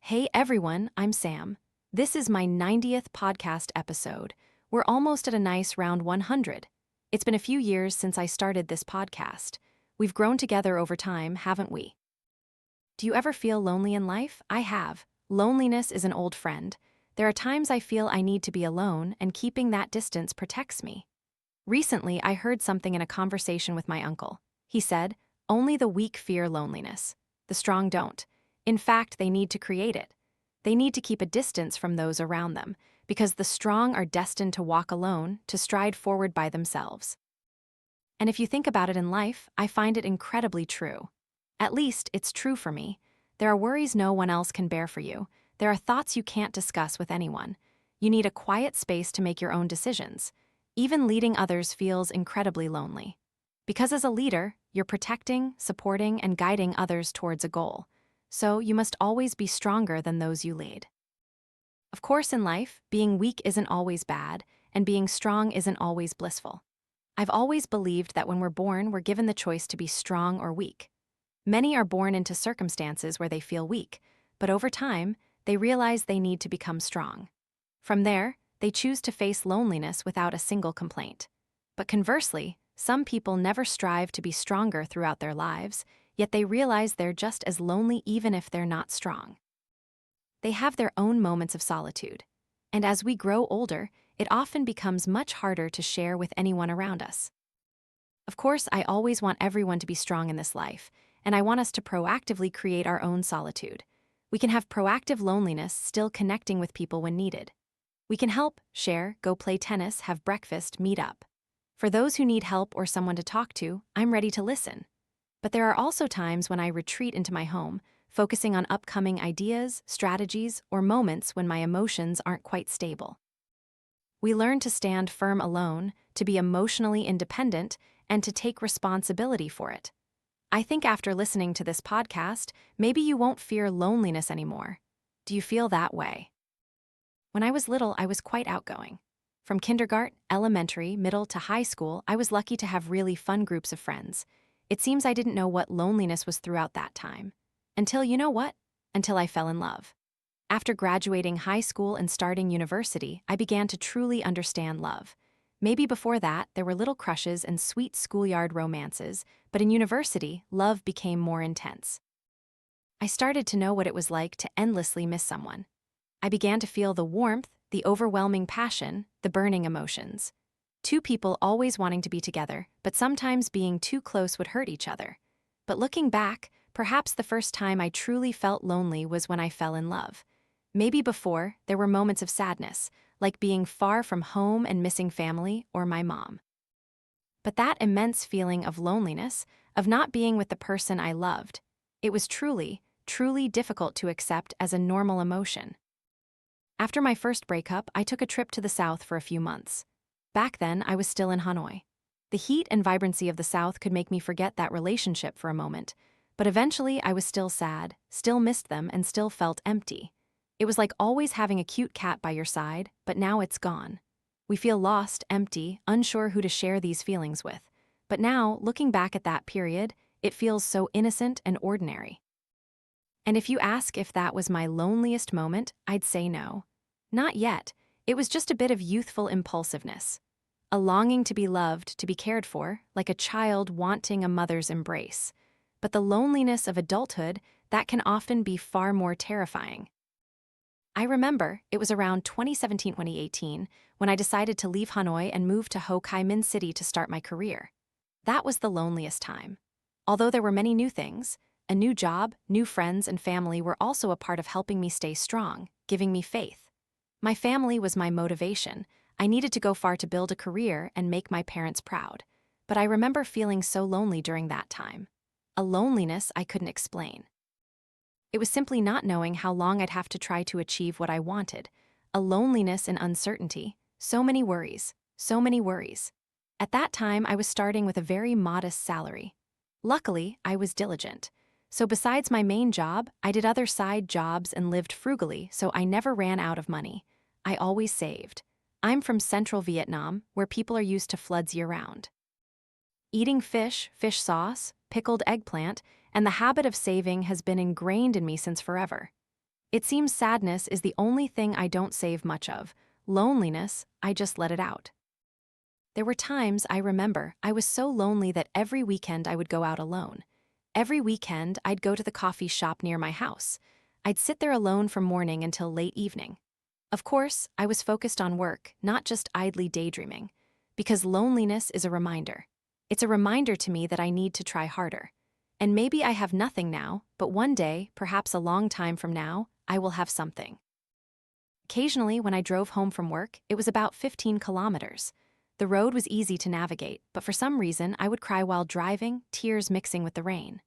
Hey everyone, I'm Sam. This is my 90th podcast episode. We're almost at a nice round 100. It's been a few years since I started this podcast. We've grown together over time, haven't we? Do you ever feel lonely in life? I have. Loneliness is an old friend. There are times I feel I need to be alone, and keeping that distance protects me. Recently, I heard something in a conversation with my uncle. He said, "Only the weak fear loneliness. The strong don't. In fact, they need to create it. They need to keep a distance from those around them, because the strong are destined to walk alone, to stride forward by themselves." And if you think about it in life, I find it incredibly true. At least, it's true for me. There are worries no one else can bear for you. There are thoughts you can't discuss with anyone. You need a quiet space to make your own decisions. Even leading others feels incredibly lonely. Because as a leader, you're protecting, supporting, and guiding others towards a goal. So you must always be stronger than those you lead. Of course, in life, being weak isn't always bad, and being strong isn't always blissful. I've always believed that when we're born, we're given the choice to be strong or weak. Many are born into circumstances where they feel weak, but over time, they realize they need to become strong. From there, they choose to face loneliness without a single complaint. But conversely, some people never strive to be stronger throughout their lives, yet they realize they're just as lonely even if they're not strong. They have their own moments of solitude. And as we grow older, it often becomes much harder to share with anyone around us. Of course, I always want everyone to be strong in this life, and I want us to proactively create our own solitude. We can have proactive loneliness, still connecting with people when needed. We can help, share, go play tennis, have breakfast, meet up. For those who need help or someone to talk to, I'm ready to listen. But there are also times when I retreat into my home, focusing on upcoming ideas, strategies, or moments when my emotions aren't quite stable. We learn to stand firm alone, to be emotionally independent, and to take responsibility for it. I think after listening to this podcast, maybe you won't fear loneliness anymore. Do you feel that way? When I was little, I was quite outgoing. From kindergarten, elementary, middle to high school, I was lucky to have really fun groups of friends. It seems I didn't know what loneliness was throughout that time. Until you know what? Until I fell in love. After graduating high school and starting university, I began to truly understand love. Maybe before that, there were little crushes and sweet schoolyard romances, but in university, love became more intense. I started to know what it was like to endlessly miss someone. I began to feel the warmth, the overwhelming passion, the burning emotions. Two people always wanting to be together, but sometimes being too close would hurt each other. But looking back, perhaps the first time I truly felt lonely was when I fell in love. Maybe before, there were moments of sadness, like being far from home and missing family or my mom. But that immense feeling of loneliness, of not being with the person I loved, it was truly, truly difficult to accept as a normal emotion. After my first breakup, I took a trip to the South for a few months. Back then, I was still in Hanoi. The heat and vibrancy of the South could make me forget that relationship for a moment, but eventually I was still sad, still missed them, and still felt empty. It was like always having a cute cat by your side, but now it's gone. We feel lost, empty, unsure who to share these feelings with. But now, looking back at that period, it feels so innocent and ordinary. And if you ask if that was my loneliest moment, I'd say no. Not yet. It was just a bit of youthful impulsiveness. A longing to be loved, to be cared for, like a child wanting a mother's embrace. But the loneliness of adulthood, that can often be far more terrifying. I remember, it was around 2017-2018, when I decided to leave Hanoi and move to Ho Chi Minh City to start my career. That was the loneliest time. Although there were many new things, a new job, new friends, and family were also a part of helping me stay strong, giving me faith. My family was my motivation. I needed to go far to build a career and make my parents proud. But I remember feeling so lonely during that time. A loneliness I couldn't explain. It was simply not knowing how long I'd have to try to achieve what I wanted. A loneliness and uncertainty. So many worries. So many worries. At that time, I was starting with a very modest salary. Luckily, I was diligent. So besides my main job, I did other side jobs and lived frugally, so I never ran out of money. I always saved. I'm from central Vietnam, where people are used to floods year-round. Eating fish, fish sauce, pickled eggplant, and the habit of saving has been ingrained in me since forever. It seems sadness is the only thing I don't save much of. Loneliness, I just let it out. There were times, I remember, I was so lonely that every weekend I would go out alone. Every weekend, I'd go to the coffee shop near my house. I'd sit there alone from morning until late evening. Of course, I was focused on work, not just idly daydreaming. Because loneliness is a reminder. It's a reminder to me that I need to try harder. And maybe I have nothing now, but one day, perhaps a long time from now, I will have something. Occasionally, when I drove home from work, it was about 15 kilometers. The road was easy to navigate, but for some reason, I would cry while driving, tears mixing with the rain.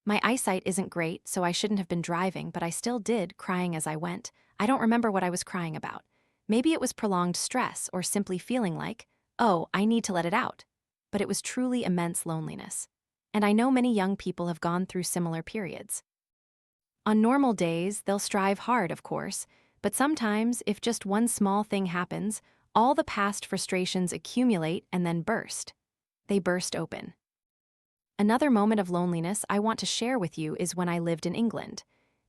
My eyesight isn't great, so I shouldn't have been driving, but I still did, crying as I went. I don't remember what I was crying about. Maybe it was prolonged stress or simply feeling like, oh, I need to let it out. But it was truly immense loneliness. And I know many young people have gone through similar periods. On normal days, they'll strive hard, of course, but sometimes, if just one small thing happens, all the past frustrations accumulate and then burst. They burst open. Another moment of loneliness I want to share with you is when I lived in England.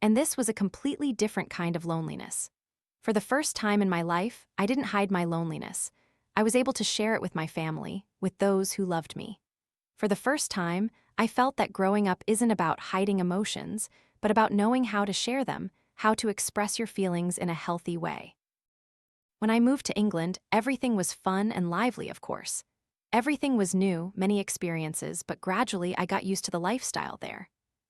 And this was a completely different kind of loneliness. For the first time in my life, I didn't hide my loneliness. I was able to share it with my family, with those who loved me. For the first time, I felt that growing up isn't about hiding emotions, but about knowing how to share them, how to express your feelings in a healthy way. When I moved to England, everything was fun and lively, of course. Everything was new, many experiences, but gradually I got used to the lifestyle there.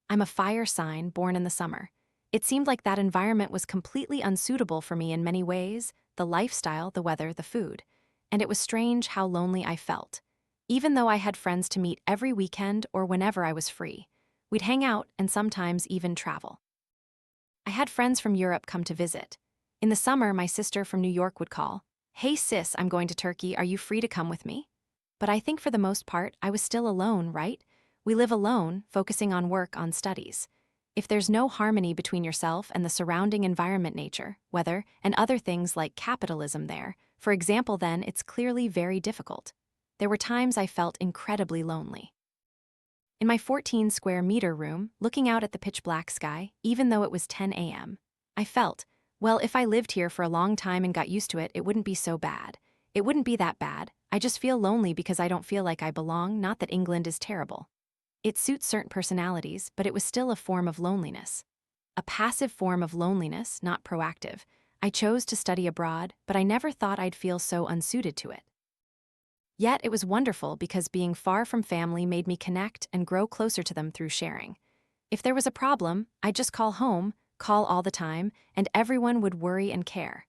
I'm a fire sign born in the summer. It seemed like that environment was completely unsuitable for me in many ways, the lifestyle, the weather, the food. And it was strange how lonely I felt. Even though I had friends to meet every weekend or whenever I was free. We'd hang out and sometimes even travel. I had friends from Europe come to visit. In the summer, my sister from New York would call, "Hey sis, I'm going to Turkey, are you free to come with me?" But I think for the most part, I was still alone, right? We live alone, focusing on work, on studies. If there's no harmony between yourself and the surrounding environment, nature, weather, and other things like capitalism there, for example, then it's clearly very difficult. There were times I felt incredibly lonely. In my 14 square meter room, looking out at the pitch black sky, even though it was 10 a.m., I felt, well, if I lived here for a long time and got used to it, it wouldn't be so bad. It wouldn't be that bad. I just feel lonely because I don't feel like I belong, not that England is terrible. It suits certain personalities, but it was still a form of loneliness. A passive form of loneliness, not proactive. I chose to study abroad, but I never thought I'd feel so unsuited to it. Yet it was wonderful because being far from family made me connect and grow closer to them through sharing. If there was a problem, I'd just call home, call all the time, and everyone would worry and care.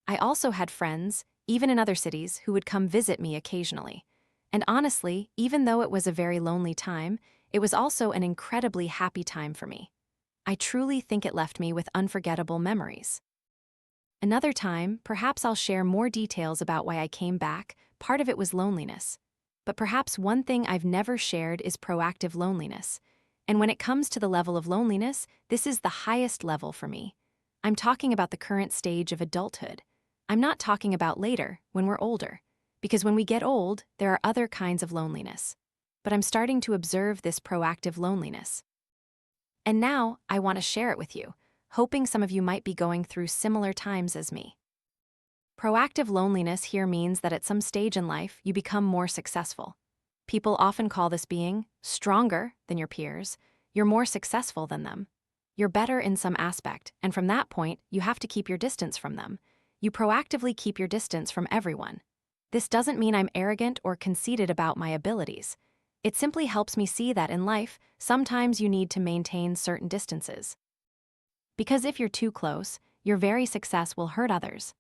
I also had friends, even in other cities, who would come visit me occasionally. And honestly, even though it was a very lonely time, it was also an incredibly happy time for me. I truly think it left me with unforgettable memories. Another time, perhaps I'll share more details about why I came back. Part of it was loneliness. But perhaps one thing I've never shared is proactive loneliness. And when it comes to the level of loneliness, this is the highest level for me. I'm talking about the current stage of adulthood. I'm not talking about later, when we're older. Because when we get old, there are other kinds of loneliness. But I'm starting to observe this proactive loneliness. And now, I want to share it with you, hoping some of you might be going through similar times as me. Proactive loneliness here means that at some stage in life, you become more successful. People often call this being stronger than your peers. You're more successful than them. You're better in some aspect, and from that point, you have to keep your distance from them. You proactively keep your distance from everyone. This doesn't mean I'm arrogant or conceited about my abilities. It simply helps me see that in life, sometimes you need to maintain certain distances. Because if you're too close, your very success will hurt others.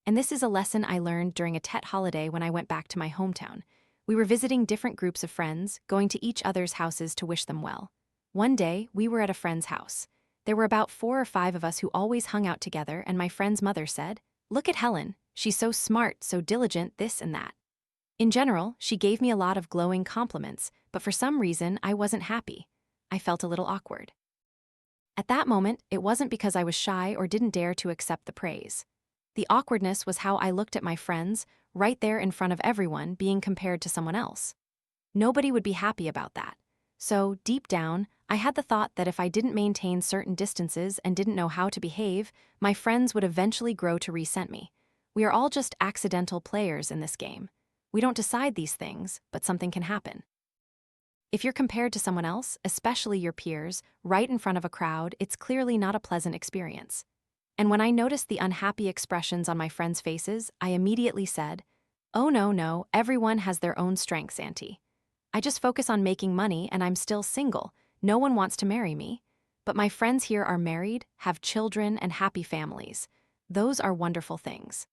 And this is a lesson I learned during a Tet holiday when I went back to my hometown. We were visiting different groups of friends, going to each other's houses to wish them well. One day, we were at a friend's house. There were about 4 or 5 of us who always hung out together, and my friend's mother said, "Look at Helen, she's so smart, so diligent, this and that." In general, she gave me a lot of glowing compliments, but for some reason, I wasn't happy. I felt a little awkward. At that moment, it wasn't because I was shy or didn't dare to accept the praise. The awkwardness was how I looked at my friends, right there in front of everyone, being compared to someone else. Nobody would be happy about that. So, deep down, I had the thought that if I didn't maintain certain distances and didn't know how to behave, my friends would eventually grow to resent me. We are all just accidental players in this game. We don't decide these things, but something can happen. If you're compared to someone else, especially your peers, right in front of a crowd, it's clearly not a pleasant experience. And when I noticed the unhappy expressions on my friends' faces, I immediately said, "Oh no, everyone has their own strengths, Auntie. I just focus on making money and I'm still single. No one wants to marry me. But my friends here are married, have children, and happy families. Those are wonderful things."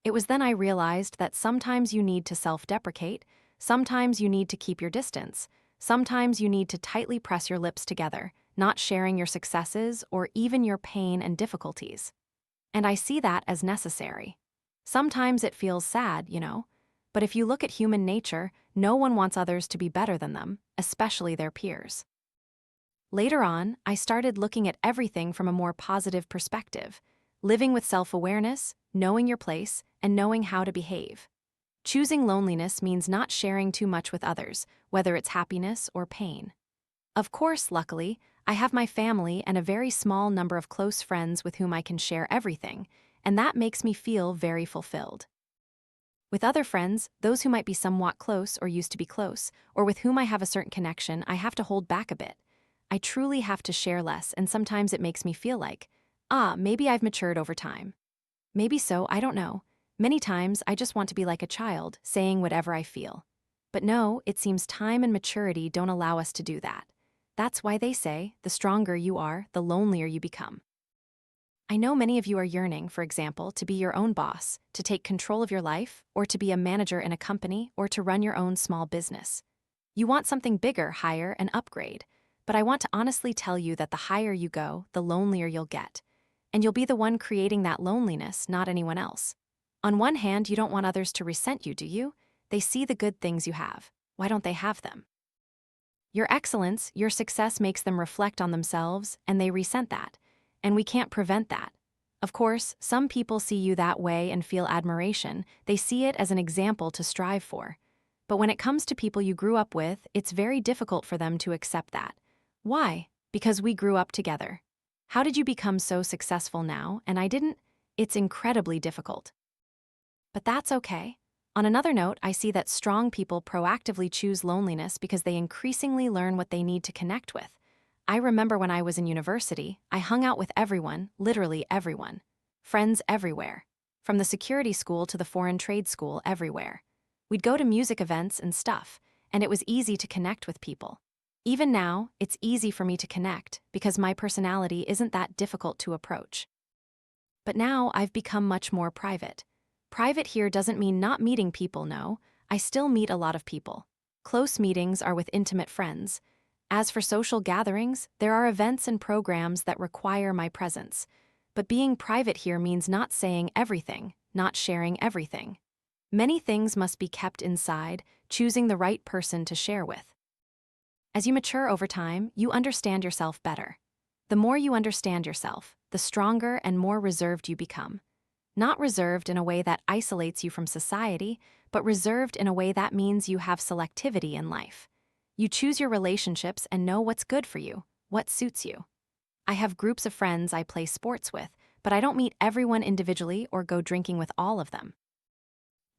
It was then I realized that sometimes you need to self-deprecate, sometimes you need to keep your distance, sometimes you need to tightly press your lips together, not sharing your successes or even your pain and difficulties. And I see that as necessary. Sometimes it feels sad, but if you look at human nature, no one wants others to be better than them, especially their peers. Later on, I started looking at everything from a more positive perspective, living with self-awareness, knowing your place, and knowing how to behave. Choosing loneliness means not sharing too much with others, whether it's happiness or pain. Of course, luckily, I have my family and a very small number of close friends with whom I can share everything, and that makes me feel very fulfilled. With other friends, those who might be somewhat close or used to be close, or with whom I have a certain connection, I have to hold back a bit. I truly have to share less, and sometimes it makes me feel like, maybe I've matured over time. Maybe so, I don't know. Many times, I just want to be like a child, saying whatever I feel. But no, it seems time and maturity don't allow us to do that. That's why they say, the stronger you are, the lonelier you become. I know many of you are yearning, for example, to be your own boss, to take control of your life, or to be a manager in a company, or to run your own small business. You want something bigger, higher, and upgrade. But I want to honestly tell you that the higher you go, the lonelier you'll get. And you'll be the one creating that loneliness, not anyone else. On one hand, you don't want others to resent you, do you? They see the good things you have. Why don't they have them? Your excellence, your success makes them reflect on themselves, and they resent that. And we can't prevent that. Of course, some people see you that way and feel admiration. They see it as an example to strive for. But when it comes to people you grew up with, it's very difficult for them to accept that. Why? Because we grew up together. How did you become so successful now, and I didn't? It's incredibly difficult. But that's okay. On another note, I see that strong people proactively choose loneliness because they increasingly learn what they need to connect with. I remember when I was in university, I hung out with everyone, literally everyone. Friends everywhere. From the security school to the foreign trade school, everywhere. We'd go to music events and stuff, and it was easy to connect with people. Even now, it's easy for me to connect because my personality isn't that difficult to approach. But now I've become much more private. Private here doesn't mean not meeting people, no. I still meet a lot of people. Close meetings are with intimate friends. As for social gatherings, there are events and programs that require my presence. But being private here means not saying everything, not sharing everything. Many things must be kept inside, choosing the right person to share with. As you mature over time, you understand yourself better. The more you understand yourself, the stronger and more reserved you become. Not reserved in a way that isolates you from society, but reserved in a way that means you have selectivity in life. You choose your relationships and know what's good for you, what suits you. I have groups of friends I play sports with, but I don't meet everyone individually or go drinking with all of them.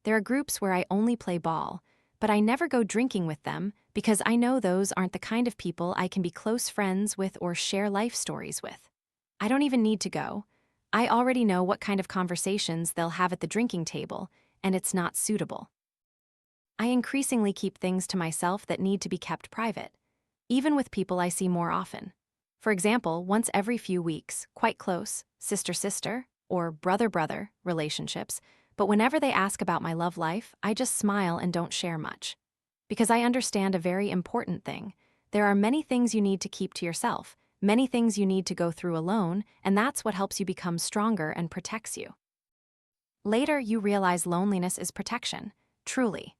There are groups where I only play ball, but I never go drinking with them because I know those aren't the kind of people I can be close friends with or share life stories with. I don't even need to go. I already know what kind of conversations they'll have at the drinking table, and it's not suitable. I increasingly keep things to myself that need to be kept private, even with people I see more often. For example, once every few weeks, quite close, sister-sister, or brother-brother relationships, but whenever they ask about my love life, I just smile and don't share much. Because I understand a very important thing. There are many things you need to keep to yourself, many things you need to go through alone, and that's what helps you become stronger and protects you. Later, you realize loneliness is protection, truly.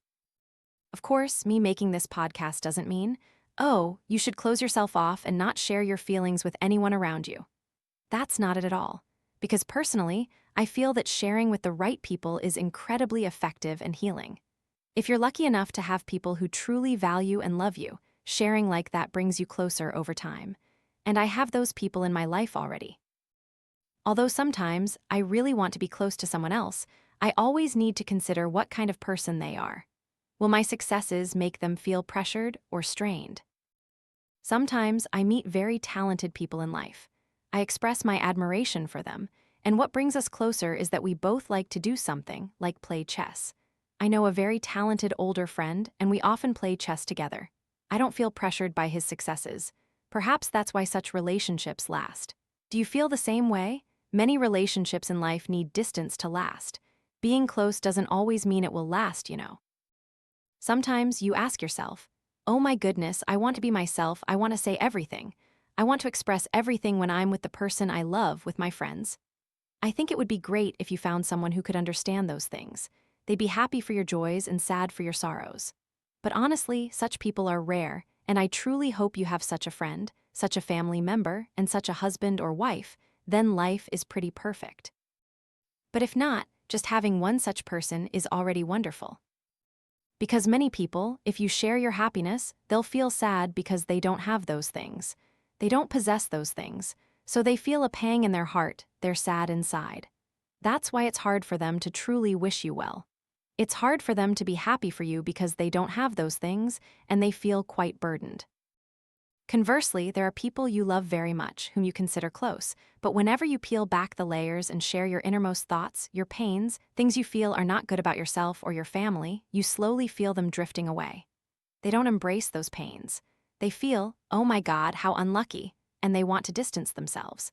Of course, me making this podcast doesn't mean, oh, you should close yourself off and not share your feelings with anyone around you. That's not it at all. Because personally, I feel that sharing with the right people is incredibly effective and healing. If you're lucky enough to have people who truly value and love you, sharing like that brings you closer over time. And I have those people in my life already. Although sometimes I really want to be close to someone else, I always need to consider what kind of person they are. Will my successes make them feel pressured or strained? Sometimes I meet very talented people in life. I express my admiration for them, and what brings us closer is that we both like to do something, like play chess. I know a very talented older friend, and we often play chess together. I don't feel pressured by his successes. Perhaps that's why such relationships last. Do you feel the same way? Many relationships in life need distance to last. Being close doesn't always mean it will last, you know. Sometimes you ask yourself, oh my goodness, I want to be myself, I want to say everything. I want to express everything when I'm with the person I love, with my friends. I think it would be great if you found someone who could understand those things. They'd be happy for your joys and sad for your sorrows. But honestly, such people are rare, and I truly hope you have such a friend, such a family member, and such a husband or wife. Then life is pretty perfect. But if not, just having one such person is already wonderful. Because many people, if you share your happiness, they'll feel sad because they don't have those things. They don't possess those things, so they feel a pang in their heart, they're sad inside. That's why it's hard for them to truly wish you well. It's hard for them to be happy for you because they don't have those things, and they feel quite burdened. Conversely, there are people you love very much, whom you consider close, but whenever you peel back the layers and share your innermost thoughts, your pains, things you feel are not good about yourself or your family, you slowly feel them drifting away. They don't embrace those pains. They feel, oh my God, how unlucky, and they want to distance themselves.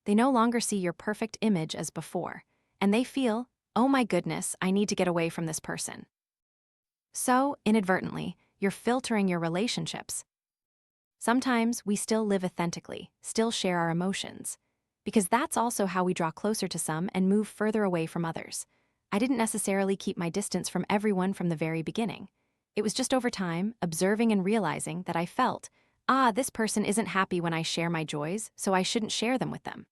They no longer see your perfect image as before, and they feel, oh my goodness, I need to get away from this person. So, inadvertently, you're filtering your relationships. Sometimes we still live authentically, still share our emotions, because that's also how we draw closer to some and move further away from others. I didn't necessarily keep my distance from everyone from the very beginning. It was just over time, observing and realizing that I felt, this person isn't happy when I share my joys, so I shouldn't share them with them.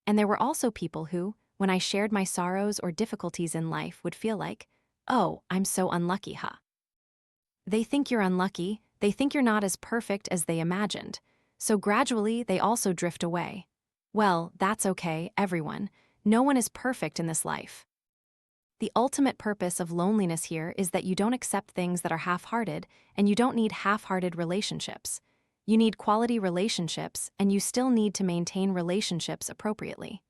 And there were also people who, when I shared my sorrows or difficulties in life, would feel like, oh, I'm so unlucky, huh? They think you're unlucky, they think you're not as perfect as they imagined, so gradually they also drift away. Well, that's okay, everyone. No one is perfect in this life. The ultimate purpose of loneliness here is that you don't accept things that are half-hearted, and you don't need half-hearted relationships. You need quality relationships, and you still need to maintain relationships appropriately.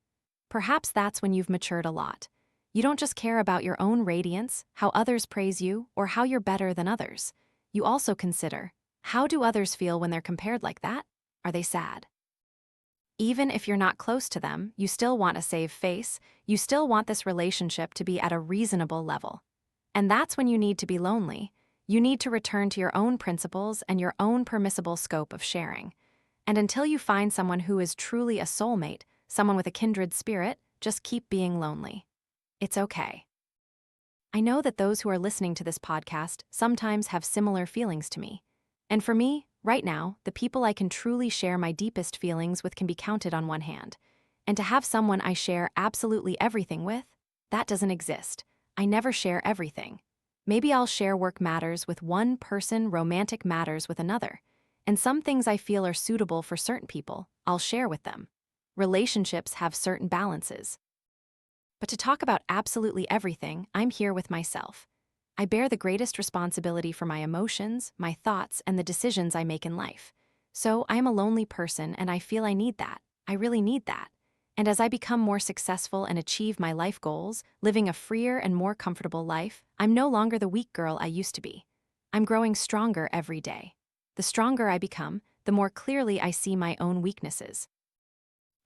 Perhaps that's when you've matured a lot. You don't just care about your own radiance, how others praise you, or how you're better than others. You also consider, how do others feel when they're compared like that? Are they sad? Even if you're not close to them, you still want a safe face, you still want this relationship to be at a reasonable level. And that's when you need to be lonely. You need to return to your own principles and your own permissible scope of sharing. And until you find someone who is truly a soulmate, someone with a kindred spirit, just keep being lonely. It's okay. I know that those who are listening to this podcast sometimes have similar feelings to me. And for me, right now, the people I can truly share my deepest feelings with can be counted on one hand. And to have someone I share absolutely everything with, that doesn't exist. I never share everything. Maybe I'll share work matters with one person, romantic matters with another. And some things I feel are suitable for certain people, I'll share with them. Relationships have certain balances. But to talk about absolutely everything, I'm here with myself. I bear the greatest responsibility for my emotions, my thoughts, and the decisions I make in life. So I am a lonely person, and I feel I need that. I really need that. And as I become more successful and achieve my life goals, living a freer and more comfortable life, I'm no longer the weak girl I used to be. I'm growing stronger every day. The stronger I become, the more clearly I see my own weaknesses.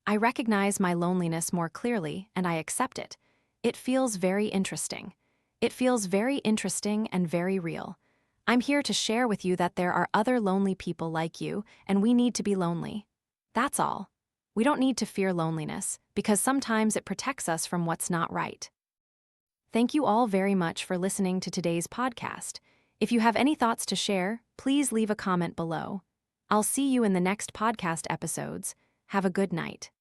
I recognize my loneliness more clearly, and I accept it. It feels very interesting. It feels very interesting and very real. I'm here to share with you that there are other lonely people like you, and we need to be lonely. That's all. We don't need to fear loneliness, because sometimes it protects us from what's not right. Thank you all very much for listening to today's podcast. If you have any thoughts to share, please leave a comment below. I'll see you in the next podcast episodes. Have a good night.